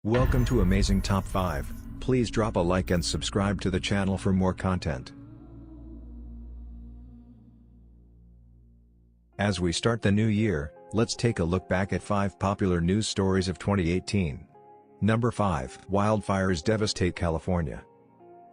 Welcome to Amazing Top 5. Please drop a like and subscribe to the channel for more content. As we start the new year, let's take a look back at 5 popular news stories of 2018. Number 5. Wildfires devastate California.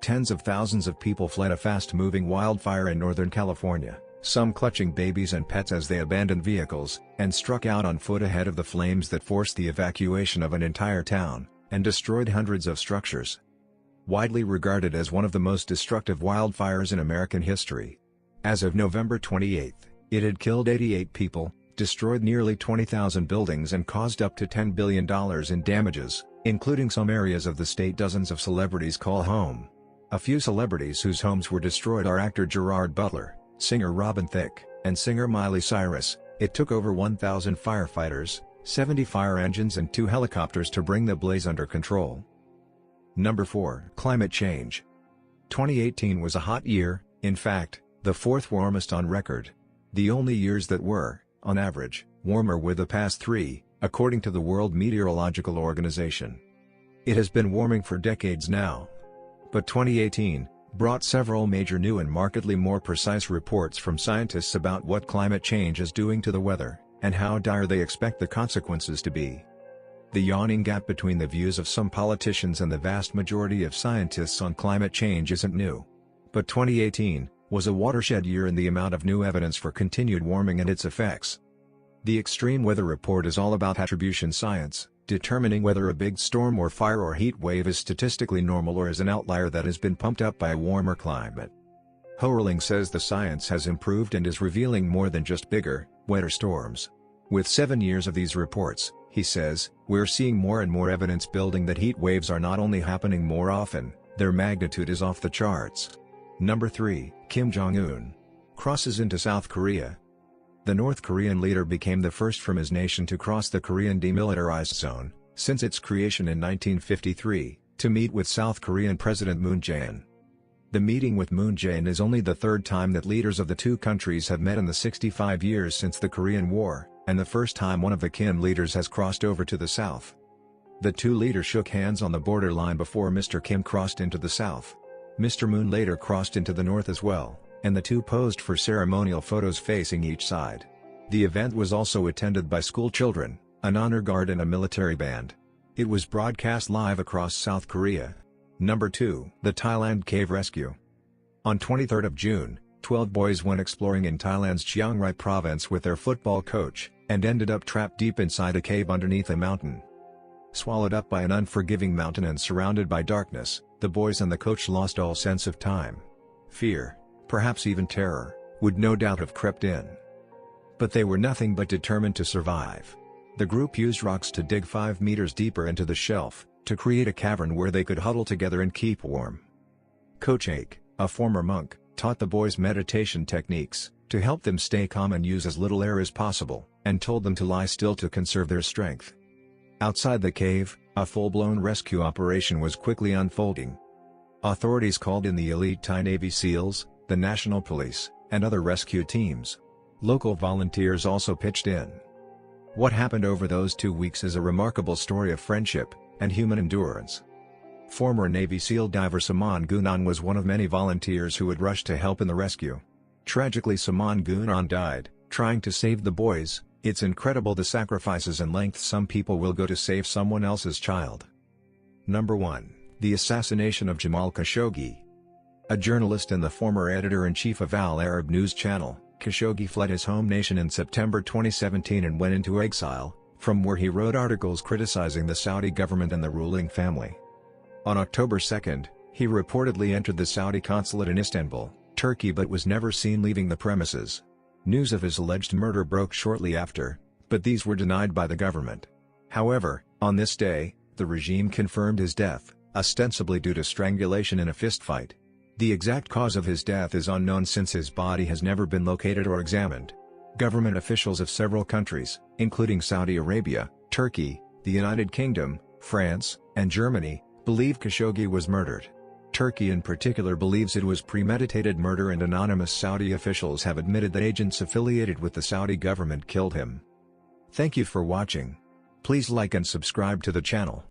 Tens of thousands of people fled a fast-moving wildfire in Northern California, some clutching babies and pets as they abandoned vehicles, and struck out on foot ahead of the flames that forced the evacuation of an entire town, and destroyed hundreds of structures. Widely regarded as one of the most destructive wildfires in American history. As of November 28, it had killed 88 people, destroyed nearly 20,000 buildings and caused up to $10 billion in damages, including some areas of the state dozens of celebrities call home. A few celebrities whose homes were destroyed are actor Gerard Butler, singer Robin Thicke, and singer Miley Cyrus. It took over 1,000 firefighters, 70 fire engines and 2 helicopters to bring the blaze under control. Number 4. Climate change. 2018 was a hot year, in fact, the 4th warmest on record. The only years that were, on average, warmer were the past 3, according to the World Meteorological Organization. It has been warming for decades now. But 2018 brought several major new and markedly more precise reports from scientists about what climate change is doing to the weather, and how dire they expect the consequences to be. The yawning gap between the views of some politicians and the vast majority of scientists on climate change isn't new. But 2018 was a watershed year in the amount of new evidence for continued warming and its effects. The Extreme Weather Report is all about attribution science, determining whether a big storm or fire or heat wave is statistically normal or is an outlier that has been pumped up by a warmer climate. Hoerling says the science has improved and is revealing more than just bigger, wetter storms. With 7 years of these reports, he says, we're seeing more and more evidence building that heat waves are not only happening more often, their magnitude is off the charts. Number 3. Kim Jong-un crosses into South Korea. The North Korean leader became the first from his nation to cross the Korean Demilitarized Zone, since its creation in 1953, to meet with South Korean President Moon Jae-in. The meeting with Moon Jae-in is only the 3rd time that leaders of the two countries have met in the 65 years since the Korean War, and the first time one of the Kim leaders has crossed over to the south. The two leaders shook hands on the borderline before Mr. Kim crossed into the south. Mr. Moon later crossed into the north as well, and the two posed for ceremonial photos facing each side. The event was also attended by school children, an honor guard and a military band. It was broadcast live across South Korea. Number 2. The Thailand Cave Rescue. On 23rd of June, 12 boys went exploring in Thailand's Chiang Rai province with their football coach, and ended up trapped deep inside a cave underneath a mountain. Swallowed up by an unforgiving mountain and surrounded by darkness, the boys and the coach lost all sense of time. Fear, perhaps even terror, would no doubt have crept in. But they were nothing but determined to survive. The group used rocks to dig 5 meters deeper into the shelf, to create a cavern where they could huddle together and keep warm. Coach Ake, a former monk, taught the boys meditation techniques, to help them stay calm and use as little air as possible, and told them to lie still to conserve their strength. Outside the cave, a full-blown rescue operation was quickly unfolding. Authorities called in the elite Thai Navy SEALs, the National Police, and other rescue teams. Local volunteers also pitched in. What happened over those 2 weeks is a remarkable story of friendship and human endurance. Former Navy SEAL diver Saman Gunan was one of many volunteers who had rushed to help in the rescue. Tragically, Saman Gunan died, trying to save the boys. It's incredible the sacrifices and lengths some people will go to save someone else's child. Number 1. The assassination of Jamal Khashoggi. A journalist and the former editor-in-chief of Al Arab News Channel, Khashoggi fled his home nation in September 2017 and went into exile, from where he wrote articles criticizing the Saudi government and the ruling family. On October 2, he reportedly entered the Saudi consulate in Istanbul, Turkey, but was never seen leaving the premises. News of his alleged murder broke shortly after, but these were denied by the government. However, on this day, the regime confirmed his death, ostensibly due to strangulation in a fistfight. The exact cause of his death is unknown since his body has never been located or examined. Government officials of several countries, including Saudi Arabia, Turkey, the United Kingdom, France, and Germany, believe Khashoggi was murdered. Turkey in particular believes it was premeditated murder, and anonymous Saudi officials have admitted that agents affiliated with the Saudi government killed him. Thank you for watching. Please like and subscribe to the channel.